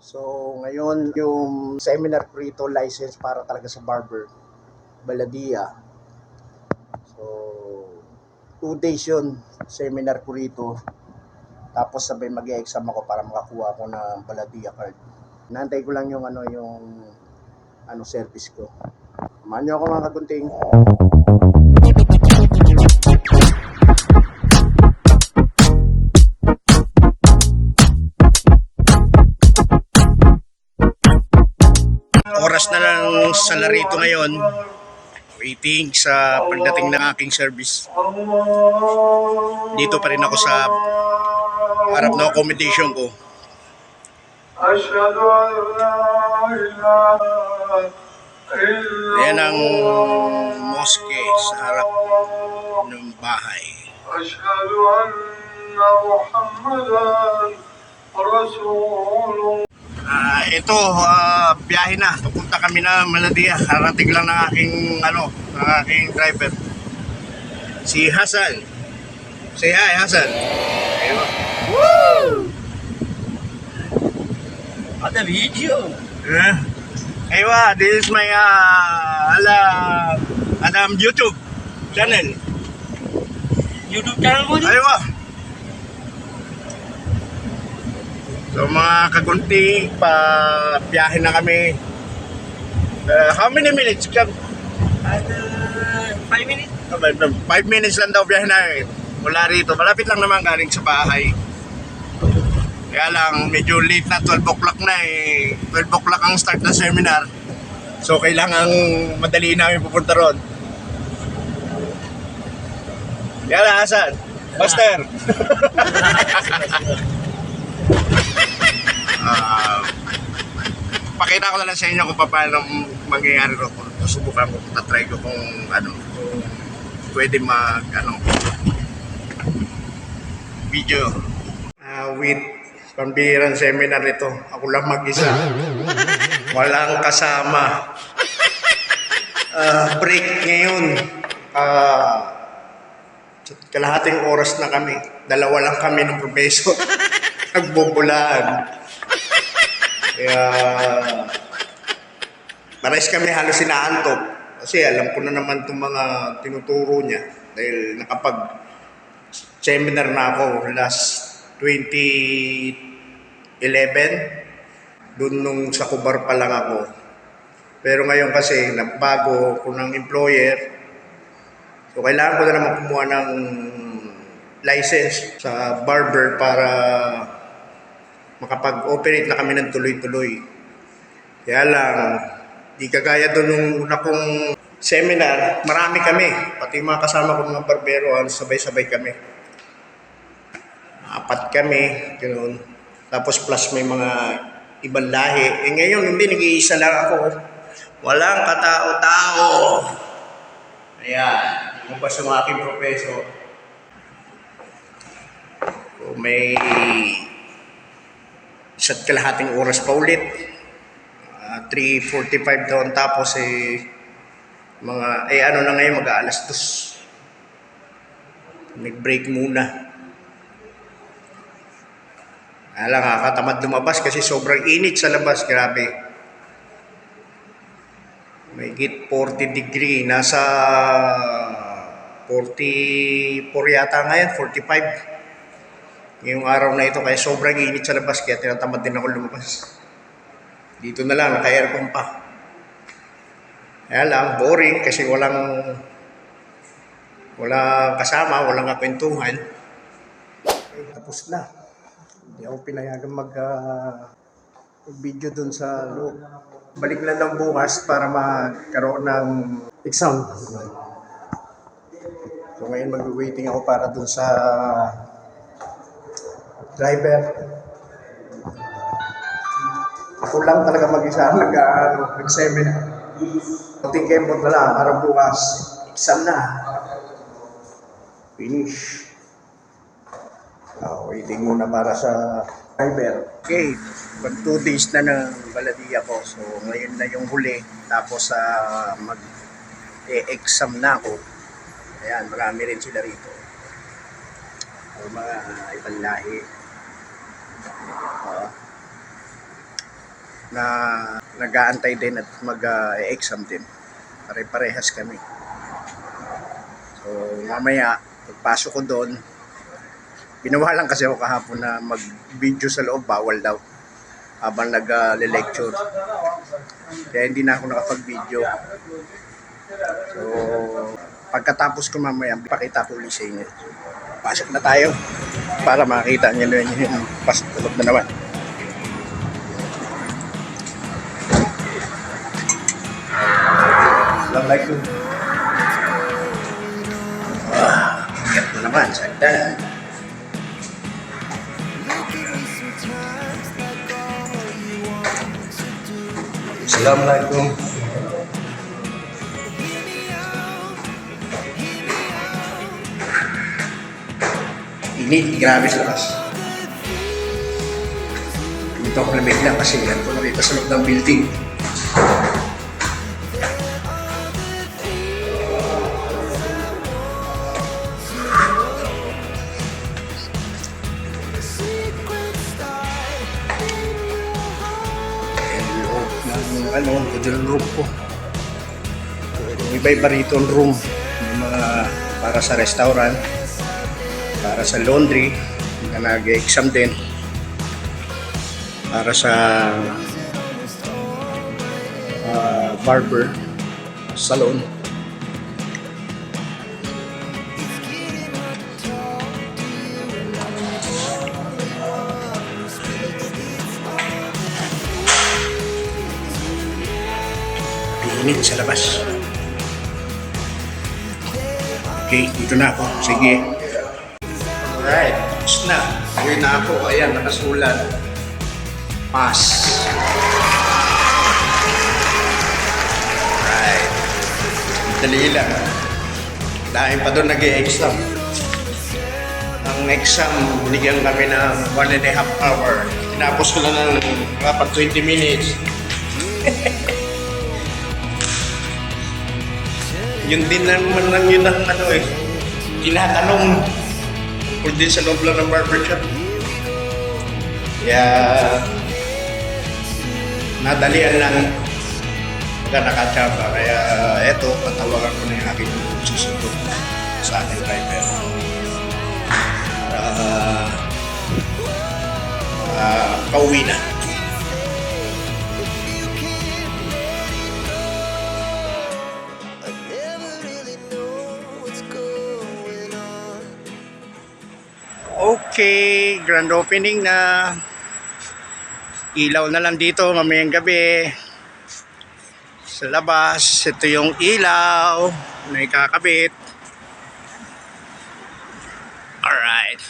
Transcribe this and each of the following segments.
So, ngayon yung seminar ko rito, license para talaga sa barber, Baladia. So, 2 days yun, seminar ko rito. Tapos sabay mag-e-exam ako para makakuha ako ng Baladia card. Nantay ko lang yung service ko. Samahan niyo ako mga kagunting. Oras na lang sa Larito ngayon. Waiting sa pagdating ng aking service. Dito pa rin ako sa harap ng accommodation ko. Yan ang mosque sa harap ng bahay. Ito, biyahe na. Pupunta kami na Baladia. Harating lang ng aking driver. Si Hasan. Say hi, Hasan. Ayun. Woo! What a video. Aywa, this is my YouTube channel. YouTube channel mo? Aywa. So mga kagunti, biyahe na kami. How many minutes? 5 minutes? 5 minutes lang daw biyahe na mula rito. Malapit lang naman galing sa bahay. Kaya lang medyo late na, 12 o'clock na 12 o'clock ang start ng seminar. So kailangan madali namin pupunta ron. Kaya lang, Hasan. Master. Pakita ko na lang sa inyo kung paano mangyayari ro. Subukan ko, tatry ko kung kung pwede video. With pambihirang seminar ito, ako lang mag-isa. Walang kasama. Break ngayon. Kalahating oras na kami. 2 lang kami ng professor. Nagbubulaan. Kaya marais kami halos inaantok. Kasi alam ko na naman itong mga tinuturo niya. Dahil nakapag-seminar na ako last 2011. Doon nung sa Kubar pa lang ako. Pero ngayon kasi nagbago ko ng employer. So kailangan ko na naman kumuha ng license sa barber para makapag-operate na kami ng tuloy-tuloy. Kaya lang, di kagaya doon nung una kong seminar, marami kami. Pati mga kasama ko mga barbero, sabay-sabay kami. 4 kami, ganoon. Tapos plus may mga ibang lahi. Ngayon, hindi, nag-iisa lang ako. Walang katao-tao. Ayan, lumabas yung aking professor. So, may 1.5 oras pa ulit. 3:45 doon. Tapos na ngayon, mag-aalas 2. Nag-break muna. Alang, katamad lumabas kasi sobrang init sa labas. Grabe. May higit 40 degree. Nasa 44 yata ngayon, 45. Ngayong araw na ito, kaya sobrang init sa labas. Kaya tinatamad din ako lumabas. Dito na lang, naka-aircon pa. Kaya lang, boring kasi walang kasama, walang kakwentuhan. Tapos na. Hindi ako pinayagan mag-video dun sa loob. Balik na lang bukas para magkaroon ng exam. So ngayon mag-waiting ako para dun sa driver. Ako lang talaga mag-isa nag-seminar. Kunting kembot na lang, araw bukas. Exam na. Finish. Waiting muna para sa driver. Okay, pag 2 days na ng Baladia ko. So ngayon na yung huli. Tapos mag-exam na ako. Ayan, marami rin sila rito. Mga ibang lahi. na nag-aantay din at mag-exam din. Pare-parehas kami. So mamaya, pagpasok ko doon, binawalan kasi ako kahapon na mag-video sa loob, bawal daw habang nag-lecture. Kaya hindi na ako nakapag-video. So, pagkatapos ko mamaya, pakita ko ulit sa inyo. Pasok na tayo para makita nyo yung pasok tulog na naman. Assalamualaikum. Ingat na naman, sagdan. Assalamualaikum. Init, grabe sa labas. Dito ako lamig lang kasi yan ko narito sa loob ng building. Hotel room ko. Iba-iba rito ang room. May mga para sa restaurant, para sa laundry, na nag-exam din, para sa barber, salon. Init sa labas. Okay, dito na ako. Sige. Alright, tapos na. Ngayon na ako. Ayan, nakasulat. Pass. Alright. Dali lang. Dahil pa doon nag-i-exam. Ang exam, binigyan kami ng 1.5 hour. Tinapos ko lang ng kapag 20 minutes. Yun din naman lang yun ang tinatanong kung din sa loob lang ng barbershop. Kaya nadalian lang pagka nakatsaba. Kaya eto, patawagan ko na yung aking susunod sa aking driver. Pauwi na. Okay, grand opening na. Ilaw na lang dito mamayang gabi. Sa labas, ito yung ilaw na ikakabit. Alright.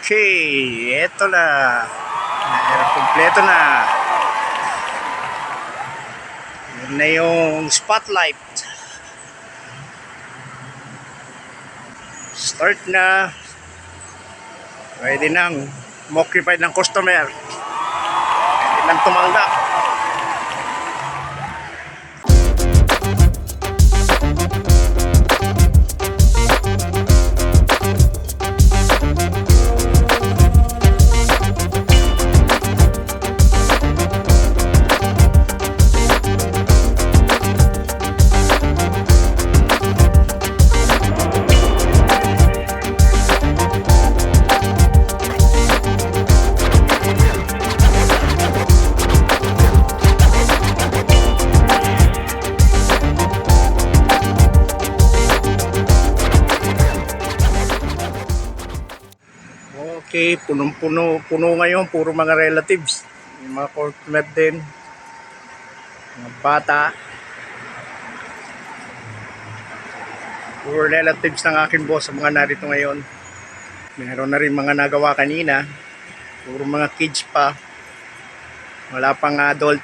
Okay, eto na. Kompleto na. Yan na yung spotlight. Start na. Pwede nang occupied ng customer. Pwede nang tumanggap. Okay, puno ngayon, puro mga relatives. Yung mga customer din, mga bata. Puro relatives ng aking boss ang mga narito ngayon. Meron na rin mga nagawa kanina. Puro mga kids pa. Wala pang adult.